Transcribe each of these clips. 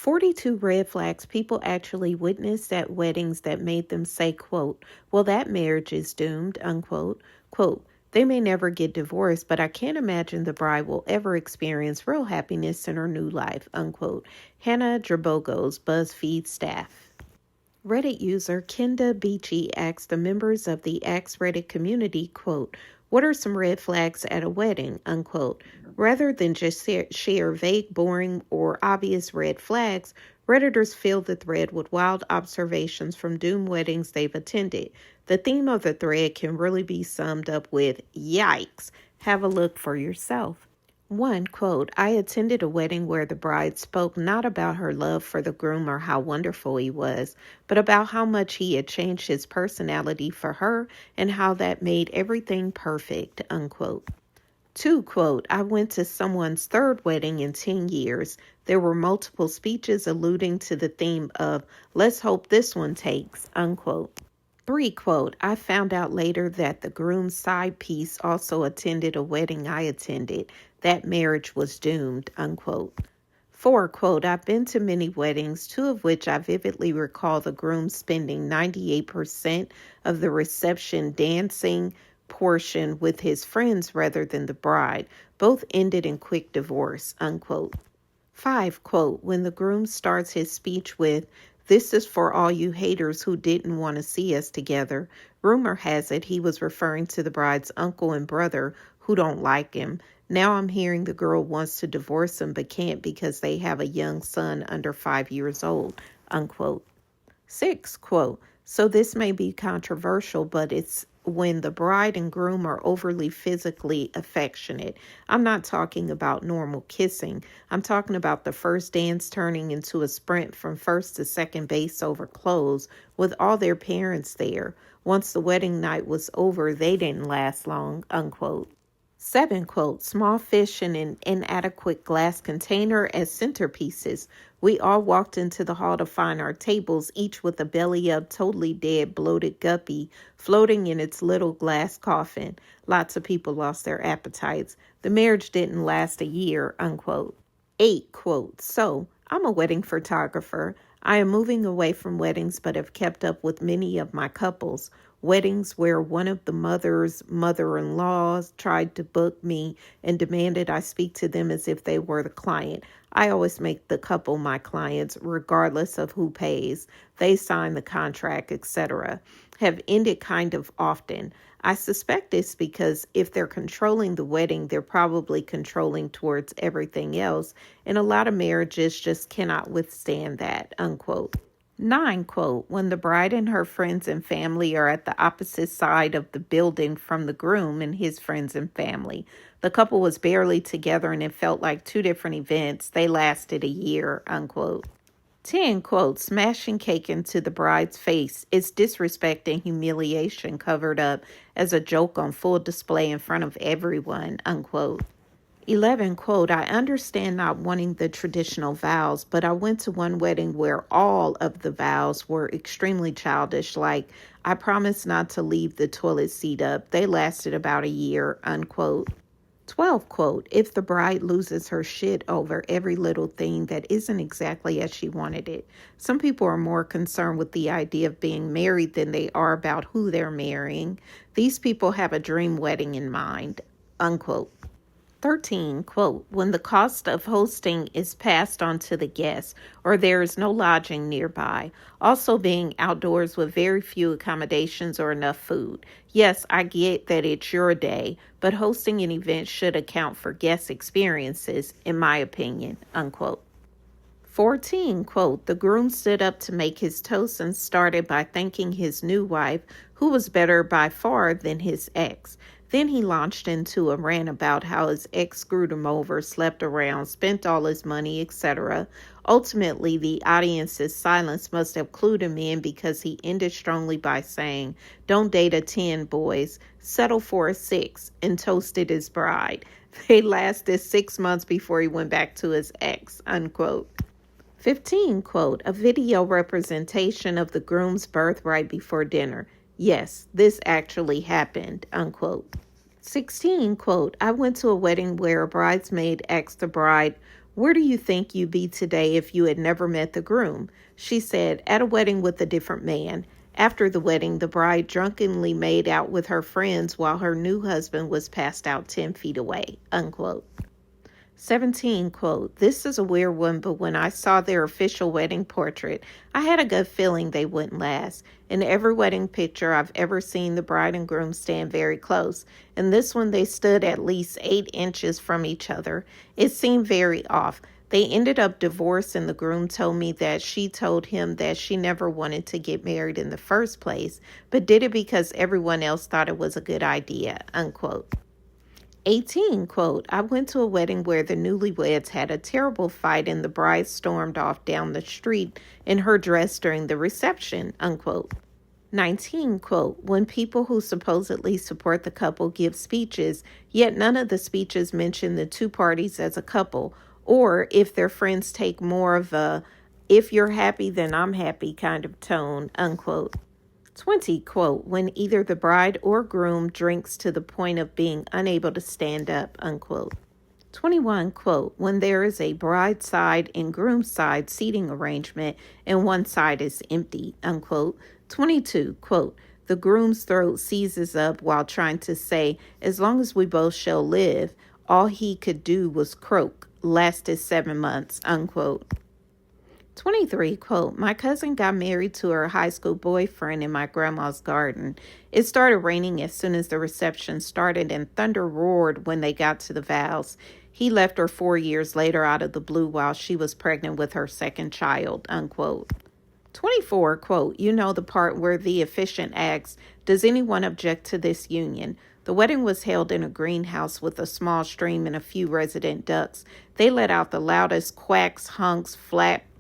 42 red flags people actually witnessed at weddings that made them say, quote, well, that marriage is doomed, unquote. Quote, they may never get divorced, but I can't imagine the bride will ever experience real happiness in her new life, unquote. Hannah Drabogos, BuzzFeed staff. Reddit user Kenda Beachy asked the members of the Axe Reddit community, quote, what are some red flags at a wedding, unquote. Rather than just share vague, boring, or obvious red flags, Redditors filled the thread with wild observations from doomed weddings they've attended. The theme of the thread can really be summed up with, yikes. Have a look for yourself. One, quote, I attended a wedding where the bride spoke not about her love for the groom or how wonderful he was, but about how much he had changed his personality for her and how that made everything perfect, unquote. Two, quote, I went to someone's third wedding in 10 years. There were multiple speeches alluding to the theme of, let's hope this one takes, unquote. Three, quote, I found out later that the groom's side piece also attended a wedding I attended. That marriage was doomed, unquote. Four, quote, I've been to many weddings, two of which I vividly recall the groom spending 98% of the reception dancing portion with his friends rather than the bride. Both ended in quick divorce, unquote. Five, quote, when the groom starts his speech with, this is for all you haters who didn't want to see us together. Rumor has it he was referring to the bride's uncle and brother who don't like him. Now I'm hearing the girl wants to divorce him but can't because they have a young son under 5 years old, unquote. Six, quote, so this may be controversial, but it's when the bride and groom are overly physically affectionate. I'm not talking about normal kissing. I'm talking about the first dance turning into a sprint from first to second base over clothes with all their parents there. Once the wedding night was over, they didn't last long, unquote. Seven, quote, small fish in an inadequate glass container as centerpieces. We all walked into the hall to find our tables, each with a belly-up, totally dead, bloated guppy floating in its little glass coffin. Lots of people lost their appetites. The marriage didn't last a year, unquote. Eight, quote, so I'm a wedding photographer. I am moving away from weddings but have kept up with many of my couples. Weddings where one of the mother's mother-in-laws tried to book me and demanded I speak to them as if they were the client. I always make the couple my clients, regardless of who pays. They sign the contract, etc. Have ended kind of often. I suspect it's because if they're controlling the wedding, they're probably controlling towards everything else, and a lot of marriages just cannot withstand that, unquote. Nine, quote, when the bride and her friends and family are at the opposite side of the building from the groom and his friends and family. The couple was barely together and it felt like two different events. They lasted a year, unquote. 10, quote, smashing cake into the bride's face is disrespect and humiliation covered up as a joke on full display in front of everyone, unquote. 11, quote, I understand not wanting the traditional vows, but I went to one wedding where all of the vows were extremely childish, like, I promise not to leave the toilet seat up. They lasted about a year, unquote. 12, quote, if the bride loses her shit over every little thing that isn't exactly as she wanted it. Some people are more concerned with the idea of being married than they are about who they're marrying. These people have a dream wedding in mind, unquote. 13, quote, when the cost of hosting is passed on to the guests or there is no lodging nearby. Also being outdoors with very few accommodations or enough food. Yes, I get that it's your day, but hosting an event should account for guest experiences, in my opinion, unquote. 14, quote, the groom stood up to make his toast and started by thanking his new wife, who was better by far than his ex. Then he launched into a rant about how his ex screwed him over, slept around, spent all his money, etc. Ultimately, the audience's silence must have clued him in because he ended strongly by saying, don't date a 10, boys. Settle for a 6, and toasted his bride. They lasted 6 months before he went back to his ex, unquote. 15, quote, a video representation of the groom's birth right before dinner. Yes, this actually happened, unquote. 16, quote, I went to a wedding where a bridesmaid asked the bride Where do you think you'd be today if you had never met the groom? She said, at a wedding with a different man. After the wedding, the bride drunkenly made out with her friends while her new husband was passed out 10 feet away, unquote. 17, quote, this is a weird one, but when I saw their official wedding portrait, I had a gut feeling they wouldn't last. In every wedding picture I've ever seen, the bride and groom stand very close. In this one, they stood at least 8 inches from each other. It seemed very off. They ended up divorced, and the groom told me that she told him that she never wanted to get married in the first place, but did it because everyone else thought it was a good idea, unquote. 18, quote, I went to a wedding where the newlyweds had a terrible fight and the bride stormed off down the street in her dress during the reception, unquote. 19, quote, when people who supposedly support the couple give speeches, yet none of the speeches mention the two parties as a couple, or if their friends take more of a, if you're happy, then I'm happy kind of tone, unquote. 20, quote, when either the bride or groom drinks to the point of being unable to stand up, unquote. 21, quote, when there is a bride side and groom side seating arrangement and one side is empty, unquote. 22, quote, the groom's throat seizes up while trying to say, as long as we both shall live, all he could do was croak, lasted 7 months, unquote. 23, quote, my cousin got married to her high school boyfriend in my grandma's garden. It started raining as soon as the reception started and thunder roared when they got to the vows. He left her 4 years later out of the blue while she was pregnant with her second child, unquote. 24, quote, you know the part where the officiant asks, does anyone object to this union? The wedding was held in a greenhouse with a small stream and a few resident ducks. They let out the loudest quacks, hunks,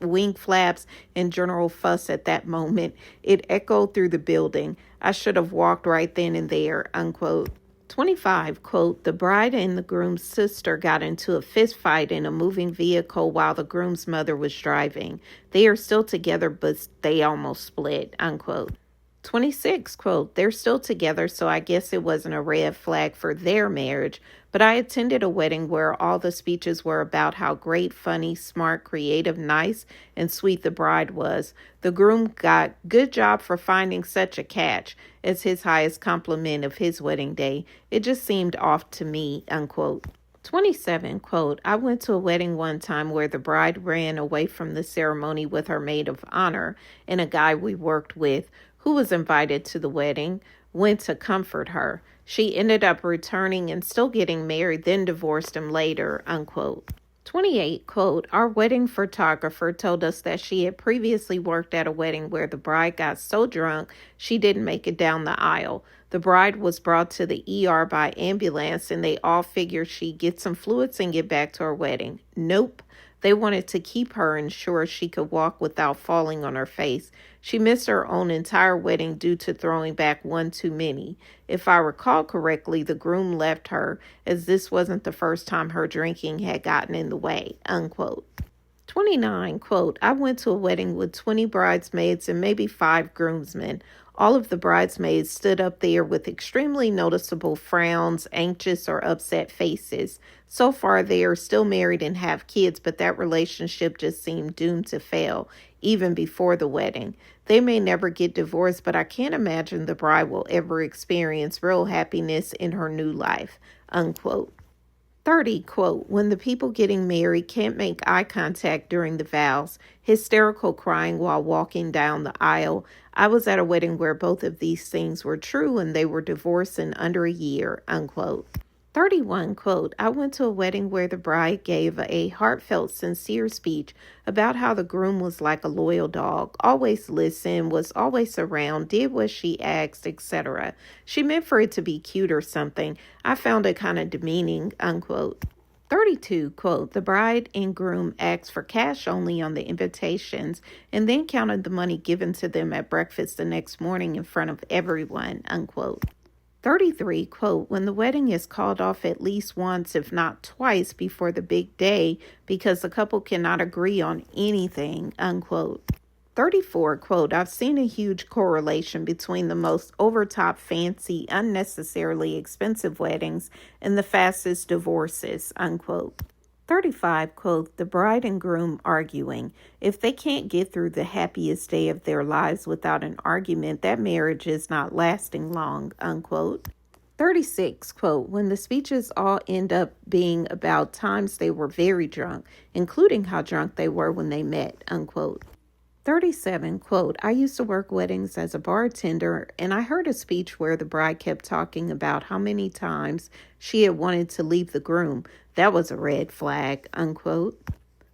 wing flaps, and general fuss at that moment. It echoed through the building. I should have walked right then and there, unquote. 25, quote, the bride and the groom's sister got into a fist fight in a moving vehicle while the groom's mother was driving. They are still together, but they almost split, unquote. 26, quote, they're still together, so I guess it wasn't a red flag for their marriage, but I attended a wedding where all the speeches were about how great, funny, smart, creative, nice, and sweet the bride was. The groom got good job for finding such a catch as his highest compliment of his wedding day. It just seemed off to me, unquote. 27, quote, I went to a wedding one time where the bride ran away from the ceremony with her maid of honor and a guy we worked with who was invited to the wedding, went to comfort her. She ended up returning and still getting married, then divorced him later, unquote. 28, quote, our wedding photographer told us that she had previously worked at a wedding where the bride got so drunk she didn't make it down the aisle. The bride was brought to the ER by ambulance and they all figured she'd get some fluids and get back to her wedding. Nope. They wanted to keep her and ensure she could walk without falling on her face. She missed her own entire wedding due to throwing back one too many. If I recall correctly, the groom left her as this wasn't the first time her drinking had gotten in the way, unquote. 29, quote, I went to a wedding with 20 bridesmaids and maybe 5 groomsmen. All of the bridesmaids stood up there with extremely noticeable frowns, anxious or upset faces. So far, they are still married and have kids, but that relationship just seemed doomed to fail, even before the wedding. They may never get divorced, but I can't imagine the bride will ever experience real happiness in her new life, unquote. 30, quote, when the people getting married can't make eye contact during the vows, hysterical crying while walking down the aisle. I was at a wedding where both of these things were true and they were divorced in under a year, unquote. 31, quote, I went to a wedding where the bride gave a heartfelt, sincere speech about how the groom was like a loyal dog, always listened, was always around, did what she asked, etc. She meant for it to be cute or something. I found it kind of demeaning, unquote. 32, quote, the bride and groom asked for cash only on the invitations and then counted the money given to them at breakfast the next morning in front of everyone, unquote. 33, quote, when the wedding is called off at least once, if not twice, before the big day because the couple cannot agree on anything, unquote. 34, quote, I've seen a huge correlation between the most overtop, fancy, unnecessarily expensive weddings and the fastest divorces, unquote. 35, quote, the bride and groom arguing. If they can't get through the happiest day of their lives without an argument, that marriage is not lasting long, unquote. 36, quote, when the speeches all end up being about times they were very drunk, including how drunk they were when they met, unquote. 37, quote, I used to work weddings as a bartender, and I heard a speech where the bride kept talking about how many times she had wanted to leave the groom. That was a red flag, unquote.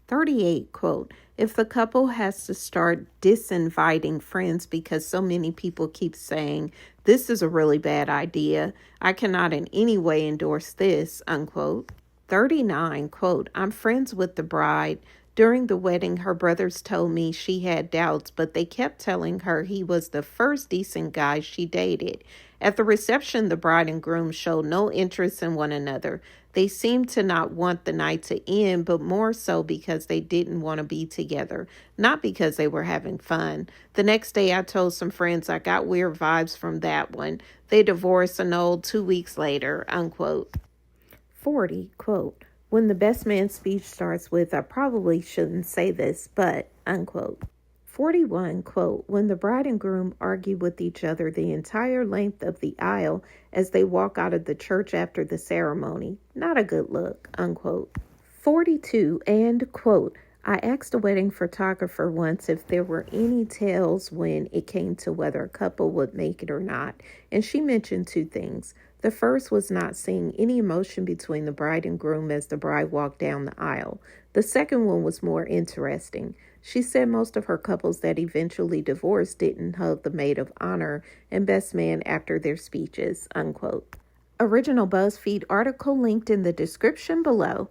38, quote, if the couple has to start disinviting friends because so many people keep saying, this is a really bad idea, I cannot in any way endorse this, unquote. 39, quote, I'm friends with the bride. During the wedding, her brothers told me she had doubts, but they kept telling her he was the first decent guy she dated. At the reception, the bride and groom showed no interest in one another. They seemed to not want the night to end, but more so because they didn't want to be together, not because they were having fun. The next day, I told some friends I got weird vibes from that one. They divorced annulled 2 weeks later, unquote. 40, quote, when the best man speech starts with, I probably shouldn't say this, but, unquote. 41, quote, when the bride and groom argue with each other the entire length of the aisle as they walk out of the church after the ceremony. Not a good look, unquote. 42, and, quote, I asked a wedding photographer once if there were any tells when it came to whether a couple would make it or not, and she mentioned two things. The first was not seeing any emotion between the bride and groom as the bride walked down the aisle. The second one was more interesting. She said most of her couples that eventually divorced didn't hug the maid of honor and best man after their speeches, unquote. Original BuzzFeed article linked in the description below.